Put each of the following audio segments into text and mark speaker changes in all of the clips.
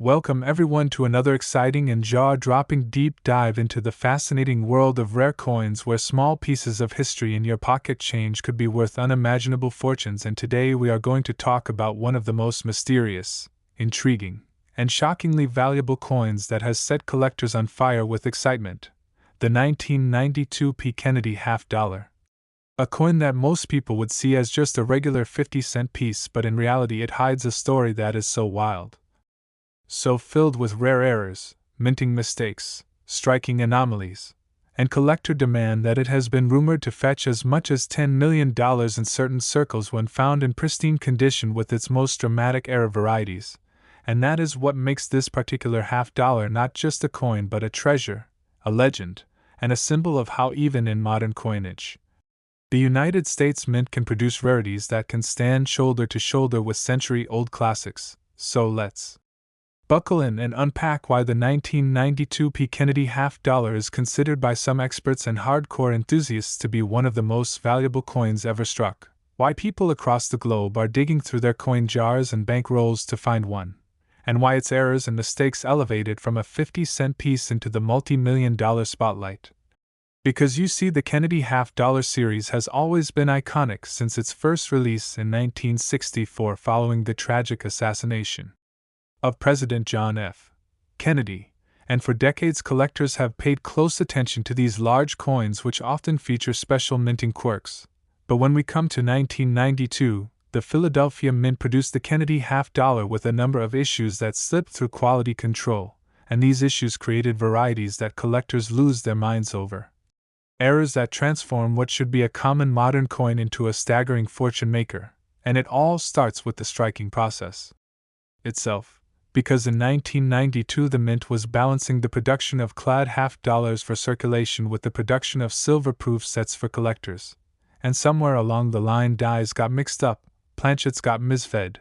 Speaker 1: Welcome everyone to another exciting and jaw-dropping deep dive into the fascinating world of rare coins where small pieces of history in your pocket change could be worth unimaginable fortunes. And today we are going to talk about one of the most mysterious, intriguing, and shockingly valuable coins that has set collectors on fire with excitement: the 1992 P. Kennedy half dollar. A coin that most people would see as just a regular 50-cent piece, but in reality it hides a story that is so wild, so filled with rare errors, minting mistakes, striking anomalies, and collector demand that it has been rumored to fetch as much as $10 million in certain circles when found in pristine condition with its most dramatic error varieties. And that is what makes this particular half dollar not just a coin but a treasure, a legend, and a symbol of how even in modern coinage, the United States Mint can produce rarities that can stand shoulder to shoulder with century-old classics. So let's buckle in and unpack why the 1992 P. Kennedy half dollar is considered by some experts and hardcore enthusiasts to be one of the most valuable coins ever struck, why people across the globe are digging through their coin jars and bank rolls to find one, and why its errors and mistakes elevate it from a 50-cent piece into the multi-million-dollar spotlight. Because you see, the Kennedy half dollar series has always been iconic since its first release in 1964 following the tragic assassination of President John F. Kennedy, and for decades collectors have paid close attention to these large coins which often feature special minting quirks. But when we come to 1992, the Philadelphia Mint produced the Kennedy half dollar with a number of issues that slipped through quality control, and these issues created varieties that collectors lose their minds over. Errors that transform what should be a common modern coin into a staggering fortune maker, and it all starts with the striking process itself. Because in 1992 the Mint was balancing the production of clad half dollars for circulation with the production of silver-proof sets for collectors. And somewhere along the line dies got mixed up, planchets got misfed,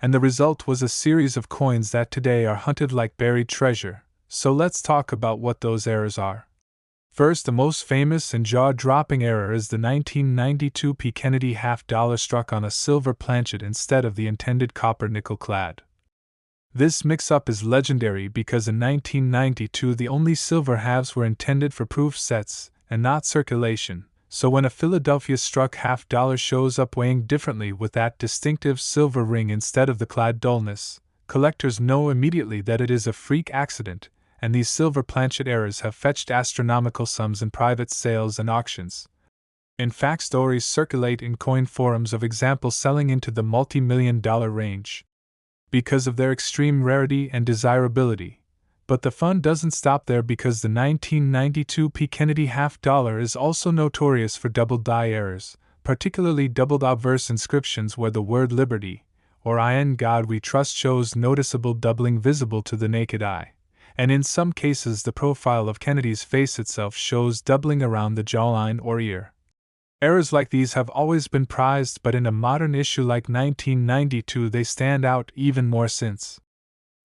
Speaker 1: and the result was a series of coins that today are hunted like buried treasure. So let's talk about what those errors are. First, the most famous and jaw-dropping error is the 1992 P. Kennedy half dollar struck on a silver planchet instead of the intended copper nickel clad. This mix-up is legendary because in 1992 the only silver halves were intended for proof sets and not circulation, so when a Philadelphia-struck half dollar shows up weighing differently with that distinctive silver ring instead of the clad dullness, collectors know immediately that it is a freak accident, and these silver planchet errors have fetched astronomical sums in private sales and auctions. In fact, stories circulate in coin forums of examples selling into the multi-million-dollar range because of their extreme rarity and desirability. But the fun doesn't stop there, because the 1992 P. Kennedy half dollar is also notorious for double die errors, particularly doubled obverse inscriptions where the word liberty, or "In God We Trust," shows noticeable doubling visible to the naked eye, and in some cases the profile of Kennedy's face itself shows doubling around the jawline or ear. Errors like these have always been prized, but in a modern issue like 1992 they stand out even more since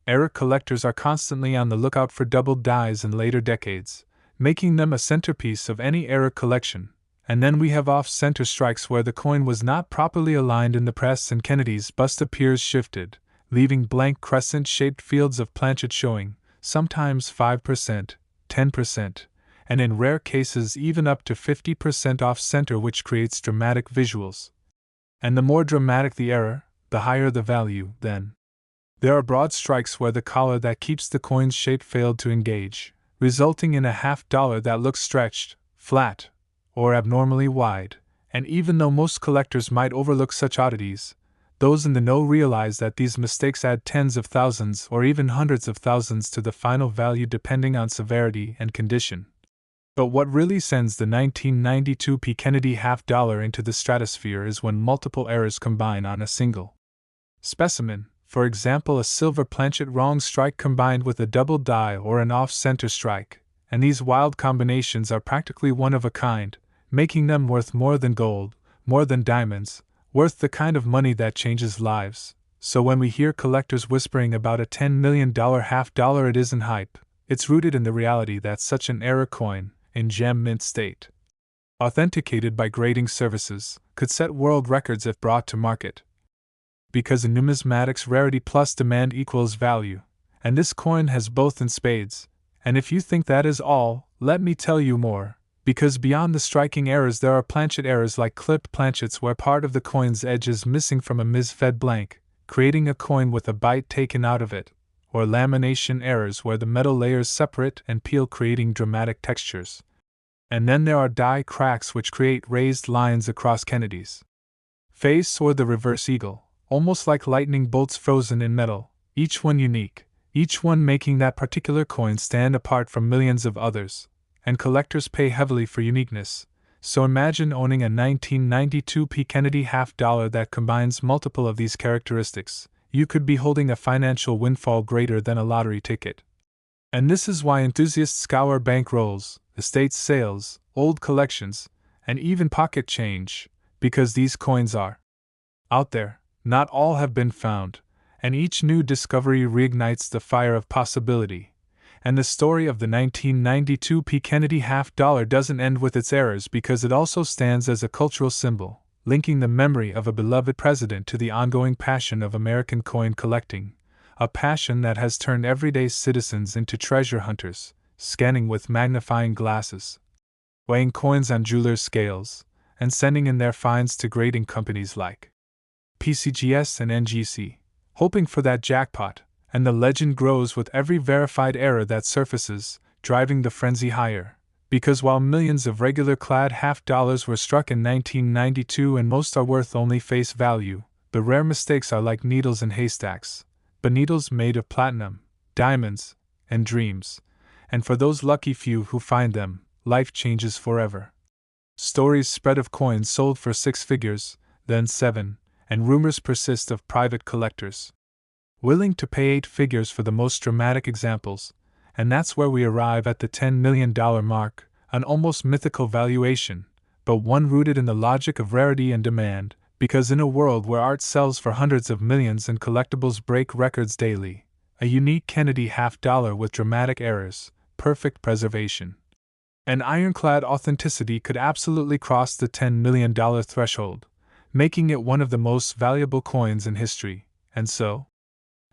Speaker 1: error collectors are constantly on the lookout for doubled dies in later decades, making them a centerpiece of any error collection. And then we have off-center strikes where the coin was not properly aligned in the press and Kennedy's bust appears shifted, leaving blank crescent-shaped fields of planchet showing, sometimes 5%, 10%, and in rare cases even up to 50% off-center, which creates dramatic visuals. And the more dramatic the error, the higher the value, then. There are broad strikes where the collar that keeps the coin's shape failed to engage, resulting in a half dollar that looks stretched, flat, or abnormally wide, and even though most collectors might overlook such oddities, those in the know realize that these mistakes add tens of thousands or even hundreds of thousands to the final value depending on severity and condition. But what really sends the 1992 P. Kennedy half dollar into the stratosphere is when multiple errors combine on a single specimen, for example a silver planchet wrong strike combined with a double die or an off-center strike, and these wild combinations are practically one of a kind, making them worth more than gold, more than diamonds, worth the kind of money that changes lives. So when we hear collectors whispering about a $10 million half dollar, it isn't hype, it's rooted in the reality that such an error coin, in gem mint state, authenticated by grading services, could set world records if brought to market. Because in numismatics rarity plus demand equals value, And this coin has both in spades. And if you think that is all, let me tell you more. Because beyond the striking errors there are planchet errors like clipped planchets where part of the coin's edge is missing from a misfed blank, creating a coin with a bite taken out of it, or lamination errors where the metal layers separate and peel creating dramatic textures. And then there are die cracks which create raised lines across Kennedy's face or the reverse eagle, almost like lightning bolts frozen in metal, each one unique, each one making that particular coin stand apart from millions of others. And collectors pay heavily for uniqueness, so imagine owning a 1992 P. Kennedy $50 that combines multiple of these characteristics. You could be holding a financial windfall greater than a lottery ticket. And this is why enthusiasts scour bank rolls, estate sales, old collections, and even pocket change, because these coins are out there. Not all have been found, and each new discovery reignites the fire of possibility. And the story of the 1992 P. Kennedy $50 doesn't end with its errors because it also stands as a cultural symbol, linking the memory of a beloved president to the ongoing passion of American coin collecting, a passion that has turned everyday citizens into treasure hunters, scanning with magnifying glasses, weighing coins on jewelers' scales, and sending in their finds to grading companies like PCGS and NGC, hoping for that jackpot. And the legend grows with every verified error that surfaces, driving the frenzy higher. Because while millions of regular clad $50 were struck in 1992 and most are worth only face value, the rare mistakes are like needles in haystacks, but needles made of platinum, diamonds, and dreams. And for those lucky few who find them, life changes forever. Stories spread of coins sold for 6 figures, then 7, and rumors persist of private collectors willing to pay 8 figures for the most dramatic examples, and that's where we arrive at the $10 million mark, an almost mythical valuation, but one rooted in the logic of rarity and demand, because in a world where art sells for hundreds of millions and collectibles break records daily, a unique Kennedy $50 with dramatic errors, perfect preservation, and ironclad authenticity could absolutely cross the $10 million threshold, making it one of the most valuable coins in history. And so,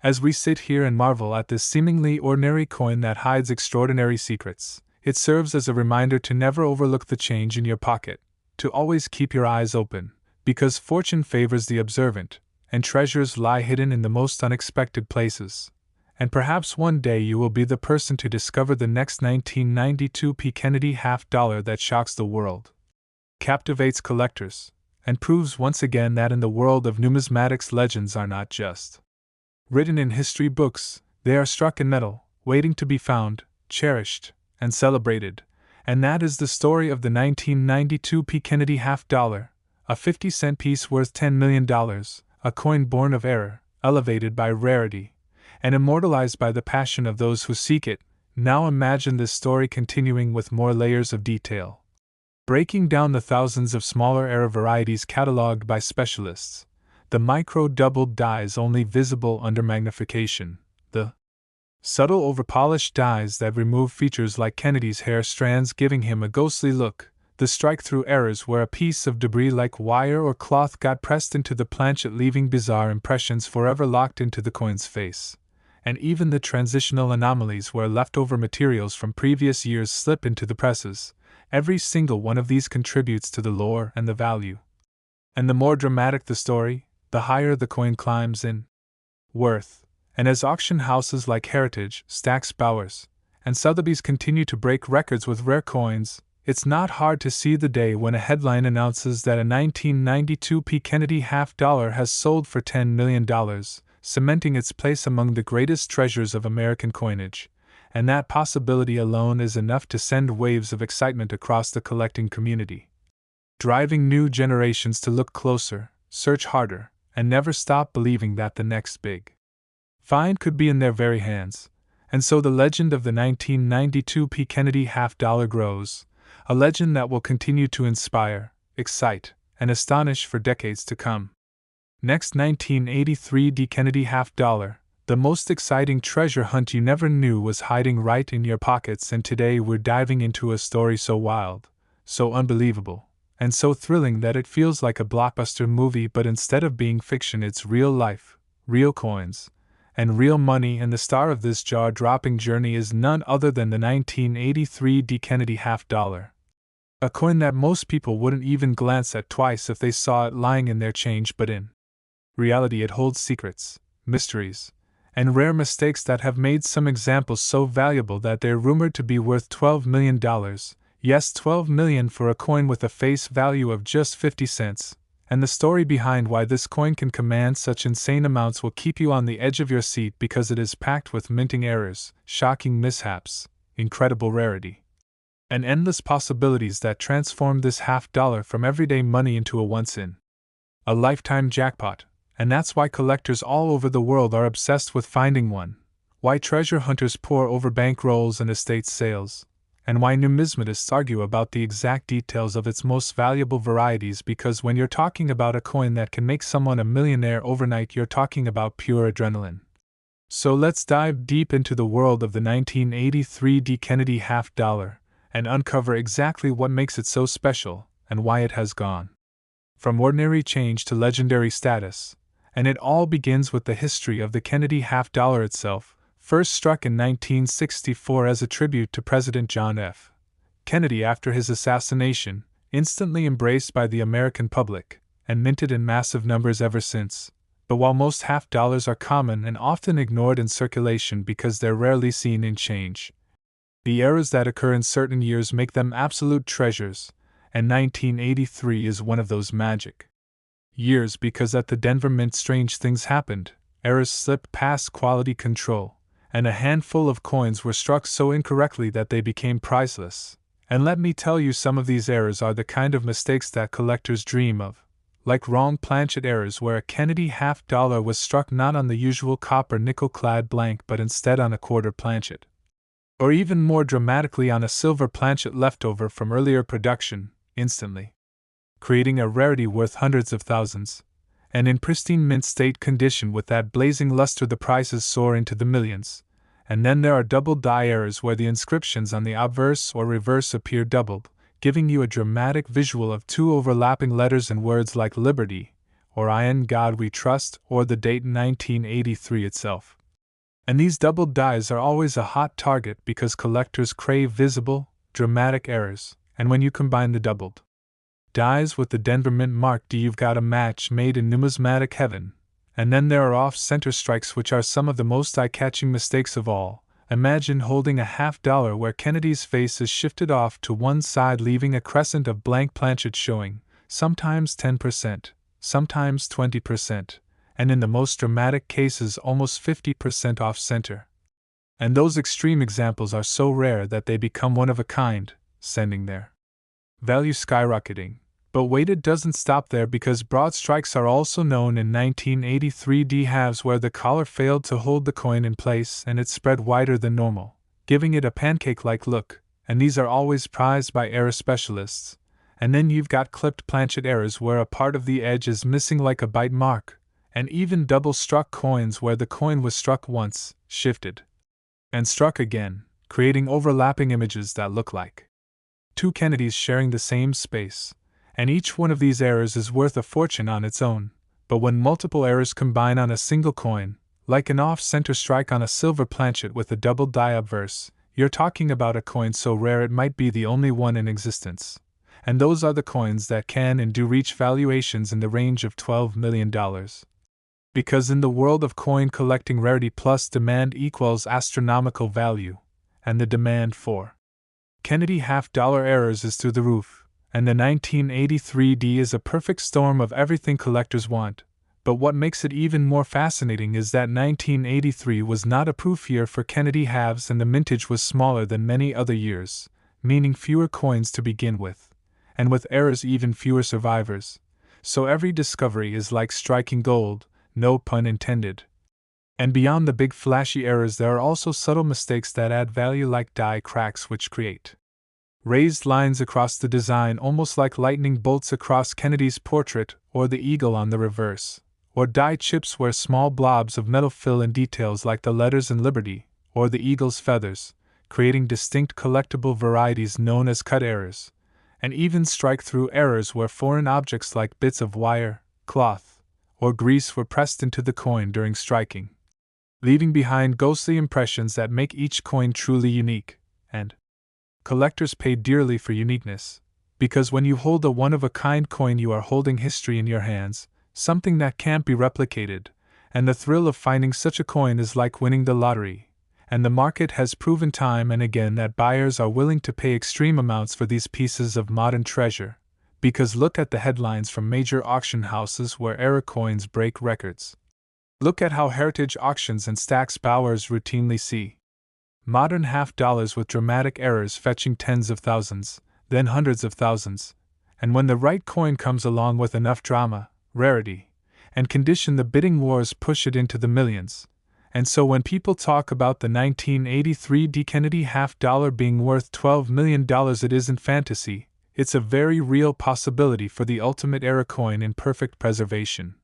Speaker 1: as we sit here and marvel at this seemingly ordinary coin that hides extraordinary secrets, it serves as a reminder to never overlook the change in your pocket, to always keep your eyes open, because fortune favors the observant, and treasures lie hidden in the most unexpected places. And perhaps one day you will be the person to discover the next 1992 P. Kennedy $50 that shocks the world, captivates collectors, and proves once again that in the world of numismatics legends are not just written in history books, they are struck in metal, waiting to be found, cherished, and celebrated. And that is the story of the 1992 P. Kennedy $50, a 50-cent piece worth $10 million, a coin born of error, elevated by rarity, and immortalized by the passion of those who seek it. Now imagine this story continuing with more layers of detail, breaking down the thousands of smaller error varieties catalogued by specialists, the micro-doubled dies only visible under magnification, the subtle over-polished dies that remove features like Kennedy's hair strands giving him a ghostly look, the strike-through errors where a piece of debris like wire or cloth got pressed into the planchet leaving bizarre impressions forever locked into the coin's face, and even the transitional anomalies where leftover materials from previous years slip into the presses. Every single one of these contributes to the lore and the value. And the more dramatic the story, the higher the coin climbs in worth. And as auction houses like Heritage, Stack's Bowers, and Sotheby's continue to break records with rare coins, it's not hard to see the day when a headline announces that a 1992 P. Kennedy $50 has sold for $10 million, cementing its place among the greatest treasures of American coinage. And that possibility alone is enough to send waves of excitement across the collecting community, driving new generations to look closer, search harder, and never stop believing that the next big find could be in their very hands. And so the legend of the 1992 P. Kennedy $50 grows, a legend that will continue to inspire, excite, and astonish for decades to come. Next, 1983 D. Kennedy $50, the most exciting treasure hunt you never knew was hiding right in your pockets, and today we're diving into a story so wild, so unbelievable, and so thrilling that it feels like a blockbuster movie, but instead of being fiction it's real life, real coins, And real money, and the star of this jaw-dropping journey is none other than the 1983 D. Kennedy half-dollar. A coin that most people wouldn't even glance at twice if they saw it lying in their change, but in reality it holds secrets, mysteries, and rare mistakes that have made some examples so valuable that they're rumored to be worth $12 million. Yes, $12 million for a coin with a face value of just 50 cents. And the story behind why this coin can command such insane amounts will keep you on the edge of your seat, because it is packed with minting errors, shocking mishaps, incredible rarity, and endless possibilities that transform this half-dollar from everyday money into a once-in-a lifetime jackpot. And that's why collectors all over the world are obsessed with finding one, why treasure hunters pore over bankrolls and estate sales, and why numismatists argue about the exact details of its most valuable varieties, because when you're talking about a coin that can make someone a millionaire overnight, you're talking about pure adrenaline. So let's dive deep into the world of the 1983 D. Kennedy half-dollar, and uncover exactly what makes it so special, and why it has gone from ordinary change to legendary status. And it all begins with the history of the Kennedy half-dollar itself, first struck in 1964 as a tribute to President John F. Kennedy after his assassination, instantly embraced by the American public, and minted in massive numbers ever since. But while most half-dollars are common and often ignored in circulation because they're rarely seen in change, the errors that occur in certain years make them absolute treasures, and 1983 is one of those magic years, because at the Denver Mint strange things happened. Errors slipped past quality control, and a handful of coins were struck so incorrectly that they became priceless. And let me tell you, some of these errors are the kind of mistakes that collectors dream of, like wrong planchet errors where a Kennedy half-dollar was struck not on the usual copper nickel-clad blank but instead on a quarter planchet. Or even more dramatically, on a silver planchet left over from earlier production, instantly creating a rarity worth hundreds of thousands. And in pristine mint state condition with that blazing luster, the prices soar into the millions. And then there are double die errors where the inscriptions on the obverse or reverse appear doubled, giving you a dramatic visual of two overlapping letters and words like Liberty, or In God We Trust, or the date 1983 itself. And these doubled dies are always a hot target because collectors crave visible, dramatic errors, and when you combine the doubled dies with the Denver Mint Mark D, you've got a match made in numismatic heaven. And then there are off-center strikes, which are some of the most eye-catching mistakes of all. Imagine holding a half-dollar where Kennedy's face is shifted off to one side, leaving a crescent of blank planchet showing, sometimes 10%, sometimes 20%, and in the most dramatic cases almost 50% off-center. And those extreme examples are so rare that they become one of a kind, sending their value skyrocketing. But wait, it doesn't stop there, because broad strikes are also known in 1983 D halves where the collar failed to hold the coin in place and it spread wider than normal, giving it a pancake-like look, and these are always prized by error specialists. And then you've got clipped planchet errors where a part of the edge is missing like a bite mark, and even double-struck coins where the coin was struck once, shifted, and struck again, creating overlapping images that look like two Kennedys sharing the same space. And each one of these errors is worth a fortune on its own. But when multiple errors combine on a single coin, like an off-center strike on a silver planchet with a double die obverse, you're talking about a coin so rare it might be the only one in existence. And those are the coins that can and do reach valuations in the range of $12 million. Because in the world of coin collecting, rarity plus demand equals astronomical value, and the demand for Kennedy half-dollar errors is through the roof. And the 1983 D is a perfect storm of everything collectors want. But what makes it even more fascinating is that 1983 was not a proof year for Kennedy halves, and the mintage was smaller than many other years, meaning fewer coins to begin with, and with errors even fewer survivors. So every discovery is like striking gold, no pun intended. And beyond the big flashy errors, there are also subtle mistakes that add value, like die cracks which create raised lines across the design almost like lightning bolts across Kennedy's portrait, or the eagle on the reverse, or die chips where small blobs of metal fill in details like the letters in Liberty, or the eagle's feathers, creating distinct collectible varieties known as cut errors, and even strike-through errors where foreign objects like bits of wire, cloth, or grease were pressed into the coin during striking. leaving behind ghostly impressions that make each coin truly unique, and collectors pay dearly for uniqueness, because when you hold a one-of-a-kind coin you are holding history in your hands, something that can't be replicated, and the thrill of finding such a coin is like winning the lottery, and the market has proven time and again that buyers are willing to pay extreme amounts for these pieces of modern treasure, because look at the headlines from major auction houses where era coins break records. Look at how heritage auctions and Stack's Bowers routinely see modern half-dollars with dramatic errors fetching tens of thousands, then hundreds of thousands, and when the right coin comes along with enough drama, rarity, and condition, the bidding wars push it into the millions. And so when people talk about the 1983 D. Kennedy half-dollar being worth $12 million, it isn't fantasy, it's a very real possibility for the ultimate era coin in perfect preservation.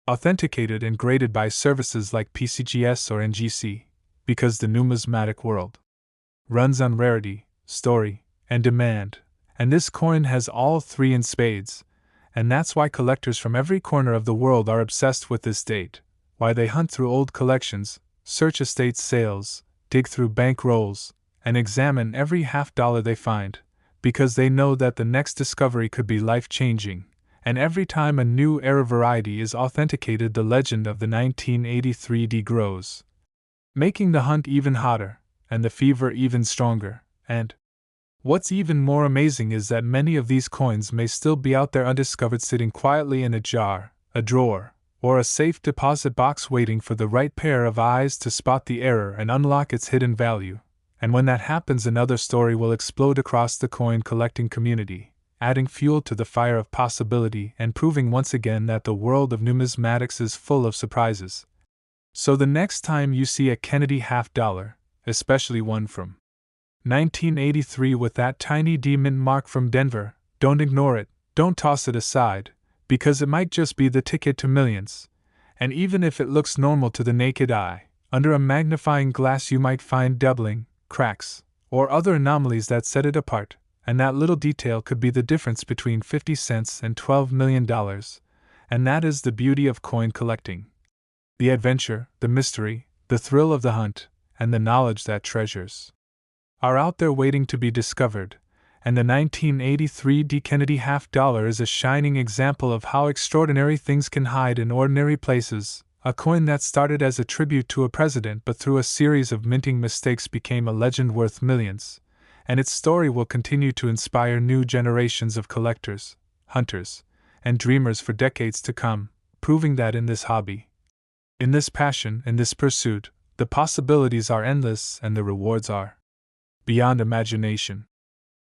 Speaker 1: Authenticated and graded by services like PCGS or NGC, because the numismatic world runs on rarity, story, and demand, and this coin has all three in spades, and that's why collectors from every corner of the world are obsessed with this date, why they hunt through old collections, search estate sales, dig through bank rolls, and examine every half-dollar they find, because they know that the next discovery could be life-changing, and every time a new era variety is authenticated the legend of the 1983 D grows, making the hunt even hotter, and the fever even stronger, and what's even more amazing is that many of these coins may still be out there undiscovered, sitting quietly in a jar, a drawer, or a safe deposit box waiting for the right pair of eyes to spot the error and unlock its hidden value. And when that happens, another story will explode across the coin collecting community, adding fuel to the fire of possibility and proving once again that the world of numismatics is full of surprises. So the next time you see a Kennedy half-dollar, especially one from 1983 with that tiny D mint mark from Denver, don't ignore it, don't toss it aside, because it might just be the ticket to millions. And even if it looks normal to the naked eye, under a magnifying glass you might find doubling, cracks, or other anomalies that set it apart, and that little detail could be the difference between 50 cents and $12 million, and that is the beauty of coin collecting. The adventure, the mystery, the thrill of the hunt, and the knowledge that treasures are out there waiting to be discovered, and the 1983 D. Kennedy half-dollar is a shining example of how extraordinary things can hide in ordinary places, a coin that started as a tribute to a president but through a series of minting mistakes became a legend worth millions, and its story will continue to inspire new generations of collectors, hunters, and dreamers for decades to come, proving that in this hobby, in this passion, in this pursuit, the possibilities are endless and the rewards are beyond imagination.